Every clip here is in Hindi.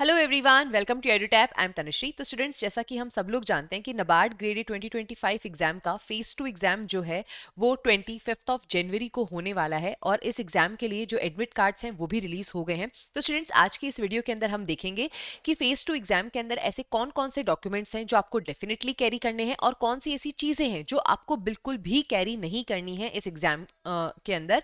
Hello everyone, welcome to Edutap. I am Tanushree. तो स्टूडेंट्स, जैसा कि हम सब लोग जानते हैं कि नबार्ड ग्रेड ए 2025 एग्जाम का फेज 2 एग्जाम जो है वो 25 ऑफ जनवरी को होने वाला है और इस एग्जाम के लिए जो एडमिट कार्ड्स हैं वो भी रिलीज हो गए हैं। तो स्टूडेंट्स, आज की इस वीडियो के अंदर हम देखेंगे कि फेज 2 एग्जाम के अंदर ऐसे कौन कौन से डॉक्यूमेंट्स हैं जो आपको डेफिनेटली कैरी करने हैं और कौन सी ऐसी चीजें हैं जो आपको बिल्कुल भी कैरी नहीं करनी है इस एग्जाम के अंदर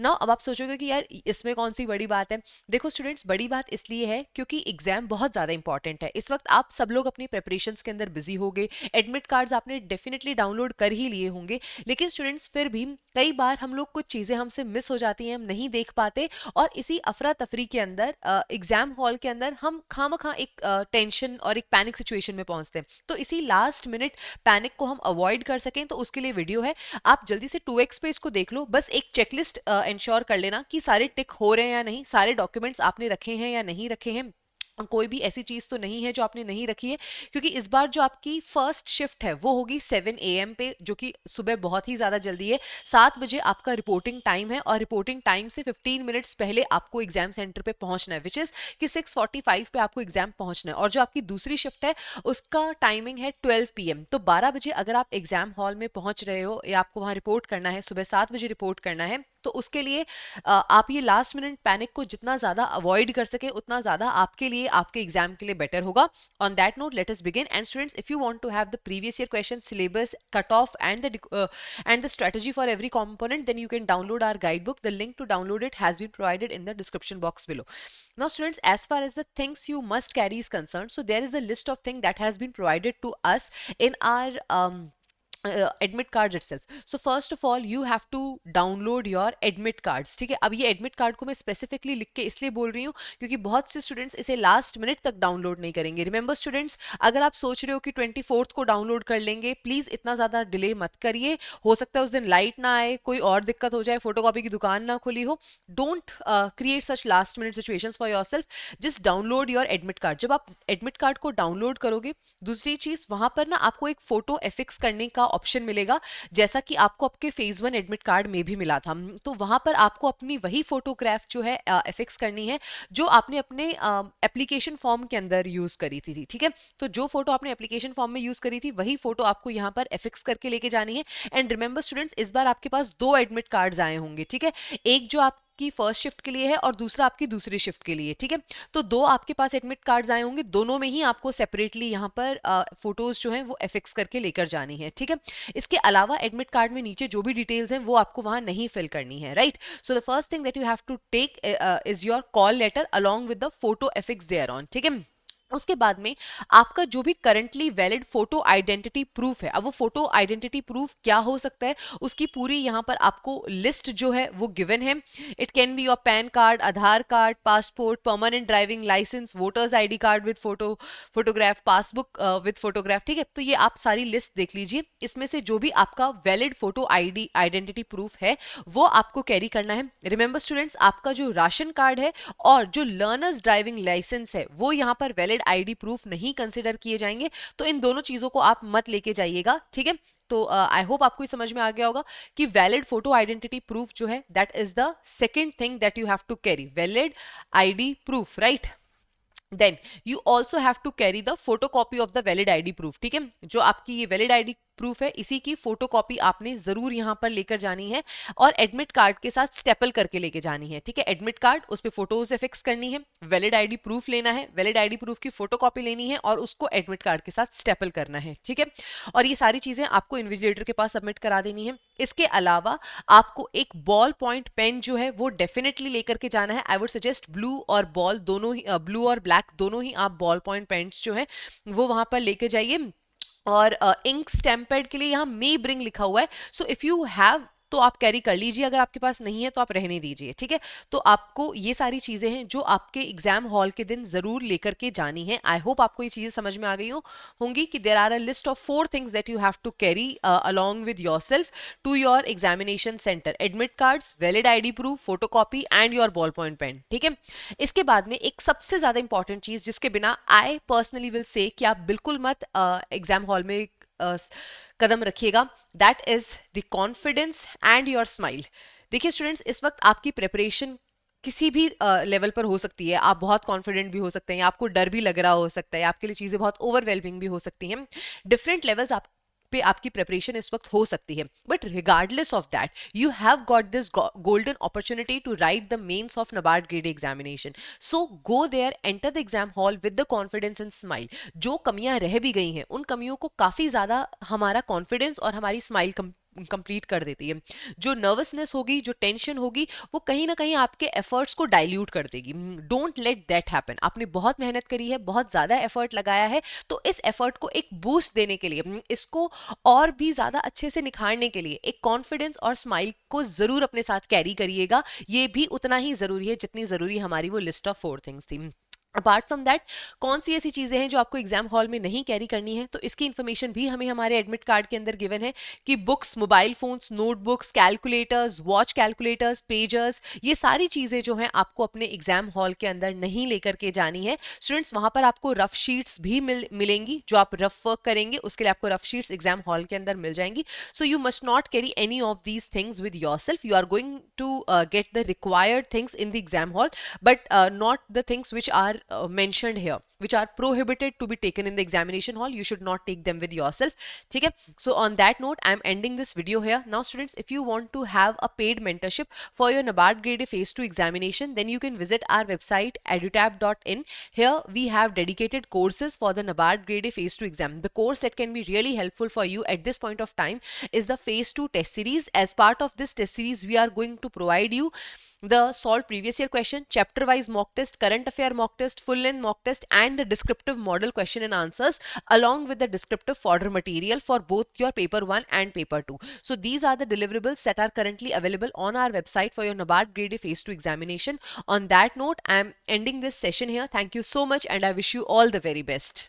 ना। अब आप सोचोगे कि यार इसमें कौन सी बड़ी बात है। देखो स्टूडेंट्स, बड़ी बात इसलिए है क्योंकि एग्जाम बहुत ज़्यादा इंपॉर्टेंट है। इस वक्त आप सब लोग अपनी प्रिपरेशंस के अंदर बिजी होंगे, एडमिट कार्ड्स आपने डेफिनेटली डाउनलोड कर ही लिए होंगे, लेकिन स्टूडेंट्स फिर भी कई बार हम लोग कुछ चीज़ें हमसे मिस हो जाती हैं, हम नहीं देख पाते और इसी अफरा तफरी के अंदर एग्जाम हॉल के अंदर हम खामखा एक टेंशन और एक पैनिक सिचुएशन में पहुंचते हैं। तो इसी लास्ट मिनट पैनिक को हम अवॉइड कर सकें तो उसके लिए वीडियो है। आप जल्दी से 2x पे इसको देख लो, बस एक चेकलिस्ट इंश्योर कर लेना कि सारे टिक हो रहे हैं या नहीं, सारे डॉक्यूमेंट्स आपने रखे हैं या नहीं रखे हैं, कोई भी ऐसी चीज तो नहीं है जो आपने नहीं रखी है। क्योंकि इस बार जो आपकी फर्स्ट शिफ्ट है वो होगी 7 AM पे, जो कि सुबह बहुत ही ज्यादा जल्दी है। 7 बजे आपका रिपोर्टिंग टाइम है और रिपोर्टिंग टाइम से 15 मिनट्स पहले आपको एग्जाम सेंटर पे पहुंचना है, विच इज कि 6:45 पे आपको एग्जाम पहुंचना है। और जो आपकी दूसरी शिफ्ट है उसका टाइमिंग है 12 PM। तो 12 बजे अगर आप एग्जाम हॉल में पहुंच रहे हो या आपको वहां रिपोर्ट करना है, सुबह 7 बजे रिपोर्ट करना है, तो उसके लिए आप ये लास्ट मिनट पैनिक को जितना ज्यादा अवॉइड कर सके उतना ज्यादा आपके लिए, आपके एग्जाम के लिए बेटर होगा। On that note, let us begin. And students, if you want to have the previous year question syllabus cut off and the strategy for every component, then you can download our guidebook. The link to download it has been provided in the description box below. Now students, as far as the things you must carry is concerned, so there is a list of things that has been provided to us in our admit card itself. So first of all you have to download your admit cards. ठीक है, अब ये एडमिट कार्ड को मैं स्पेसिफिकली लिख के इसलिए बोल रही हूँ क्योंकि बहुत से स्टूडेंट्स इसे लास्ट मिनट तक डाउनलोड नहीं करेंगे। रिमेंबर स्टूडेंट्स, अगर आप सोच रहे हो कि 24th को डाउनलोड कर लेंगे, प्लीज इतना ज्यादा डिले मत करिए। हो सकता है उस दिन लाइट ना आए, कोई और दिक्कत हो जाए, फोटोकॉपी की दुकान ना खुली हो। Don't create such last minute situations for yourself. Just download your admit card. जब आप एडमिट कार्ड को डाउनलोड करोगे, दूसरी चीज वहां पर ना आपको एक फोटो एफिक्स करने का ऑप्शन मिलेगा, जैसा कि आपको आपके फेज 1 एडमिट कार्ड में भी मिला था। तो वहां पर आपको अपनी वही फोटोग्राफ जो है एफिक्स करनी है जो आपने अपने एप्लीकेशन फॉर्म के अंदर यूज करी थी। ठीक है, तो जो फोटो आपने एप्लीकेशन फॉर्म में यूज करी थी वही फोटो आपको यहाँ पर एफिक्स करके लेके जानी है। एंड रिमेंबर स्टूडेंट्स, इस बार आपके पास 2 एडमिट कार्ड्स आए होंगे। ठीक है, एक जो आपकी फर्स्ट शिफ्ट के लिए है और दूसरा आपकी दूसरी शिफ्ट के लिए। ठीक है, तो 2 आपके पास एडमिट कार्ड्स आए होंगे, दोनों में ही आपको सेपरेटली यहाँ पर फोटोज जो हैं वो एफिक्स करके लेकर जानी है। ठीक है, इसके अलावा एडमिट कार्ड में नीचे जो भी डिटेल्स हैं वो आपको वहां नहीं फिल करनी है। Right, so the first thing that you have to take is your call letter along with the photo affix there on. ठीक है, उसके बाद में आपका जो भी currently valid photo identity proof है। अब वो फोटो आइडेंटिटी प्रूफ क्या हो सकता है, उसकी पूरी यहाँ पर आपको लिस्ट जो है वो गिवन है। It can be your PAN card, Aadhaar card, passport, permanent driving licence, voters ID card with photograph, passbook with photograph. ठीक है, तो ये आप सारी लिस्ट देख लीजिए। इसमें से जो भी आपका वैलिड फोटो आइडेंटिटी प्रूफ है वो आपको कैरी करना है। रिमेंबर स्टूडेंट्स, आपका जो राशन कार्ड है और जो लर्नर्स ड्राइविंग लाइसेंस है वो यहाँ पर वैलिड आईडी प्रूफ नहीं कंसिडर किए जाएंगे, तो इन दोनों चीजों को आप मत लेके जाइएगा। ठीक है, तो आई होप आपको समझ में आ गया होगा कि वैलिड फोटो आइडेंटिटी प्रूफ जो है that is the second thing that you have to carry, valid ID proof. Right, then you also have to carry the photocopy of the valid ID proof. ठीक है, जो आपकी ये वैलिड आईडी प्रूफ है इसी की फोटोकॉपी आपने जरूर यहां पर लेकर जानी है और एडमिट कार्ड के साथ स्टेपल करके लेके जानी है। ठीक है, एडमिट कार्ड, उस पे फोटोज फिक्स करनी है, वैलिड आईडी प्रूफ लेना है, वैलिड आईडी प्रूफ की फोटोकॉपी लेनी है और उसको एडमिट कार्ड के साथ स्टेपल करना है। ठीक है, और ये सारी चीजें आपको इन्विजिलेटर के पास सबमिट करा देनी है। इसके अलावा आपको एक बॉल पॉइंट पेन जो है वो डेफिनेटली लेकर के जाना है। आई वुड सजेस्ट ब्लू और बॉल दोनों ही, ब्लू और ब्लैक दोनों ही आप बॉल पॉइंट पेन्स जो है वो वहां पर लेके जाइए। और इंक स्टैम्प पैड के लिए यहाँ मे ब्रिंग लिखा हुआ है, सो इफ यू हैव तो आप कैरी कर लीजिए, अगर आपके पास नहीं है तो आप रहने दीजिए। ठीक है, तो आपको ये सारी चीजें हैं जो आपके एग्जाम हॉल के दिन जरूर लेकर के जानी है। आई होप आपको ये चीजें समझ में आ गई होंगी कि there are a list of 4 things that you have to carry along with yourself to your examination centre: admit cards, valid ID proof, photocopy and your ball point pen. ठीक है, इसके बाद में एक सबसे ज्यादा इंपॉर्टेंट चीज जिसके बिना आई पर्सनली विल से कि आप बिल्कुल मत एग्जाम हॉल में कदम रखिएगा, that is the confidence and your smile. देखिए स्टूडेंट्स, इस वक्त आपकी प्रिपरेशन किसी भी लेवल पर हो सकती है। आप बहुत कॉन्फिडेंट भी हो सकते हैं, आपको डर भी लग रहा हो सकता है, आपके लिए चीजें बहुत ओवरवेलमिंग भी हो सकती हैं। डिफरेंट लेवल्स आप पे आपकी प्रिपरेशन इस वक्त हो सकती है, but regardless of that you have got this golden opportunity to write the mains of NABARD grade examination. So go there, enter the exam hall with the confidence and smile. जो कमियां रह भी गई हैं उन कमियों को काफी ज्यादा हमारा कॉन्फिडेंस और हमारी स्माइल कंप्लीट कर देती है। जो नर्वसनेस होगी, जो टेंशन होगी, वो कहीं ना कहीं आपके एफर्ट्स को डाइल्यूट कर देगी। Don't let that happen. आपने बहुत मेहनत करी है, बहुत ज्यादा एफर्ट लगाया है, तो इस एफर्ट को एक बूस्ट देने के लिए, इसको और भी ज्यादा अच्छे से निखारने के लिए एक कॉन्फिडेंस और स्माइल को जरूर अपने साथ कैरी करिएगा। ये भी उतना ही जरूरी है जितनी जरूरी हमारी वो लिस्ट ऑफ 4 थिंग्स थी। अपार्ट फ्रॉम दैट, कौन सी ऐसी चीजें हैं जो आपको एग्जाम हॉल में नहीं कैरी करनी है, तो इसकी इंफॉर्मेशन भी हमें हमारे एडमिट कार्ड के अंदर गिवन है कि books, mobile phones, notebooks, calculators, watch calculators, pagers, ये सारी चीजें जो हैं आपको अपने एग्जाम हॉल के अंदर नहीं लेकर के जानी है। स्टूडेंट्स, वहां पर आपको रफ शीट्स भी मिलेंगी, जो आप रफ वर्क करेंगे उसके लिए आपको रफ शीट्स एग्जाम हॉल के अंदर मिल जाएंगी। So you must not carry any of these things with yourself. You are going to get the required things in the exam hall, but not the things which are mentioned here, which are prohibited to be taken in the examination hall. You should not take them with yourself. ठीक है? So on that note, I am ending this video here. Now students, if you want to have a paid mentorship for your NABARD grade A phase 2 examination, then you can visit our website edutab.in. Here we have dedicated courses for the NABARD grade A phase 2 exam. The course that can be really helpful for you at this point of time is the phase 2 test series. As part of this test series, we are going to provide you the solved previous year question, chapter wise mock test, current affair mock test, full length mock test, and the descriptive model question and answers, along with the descriptive fodder material for both your paper 1 and paper 2. So these are the deliverables that are currently available on our website for your NABARD grade A phase 2 examination. On that note, I am ending this session here. Thank you so much and I wish you all the very best.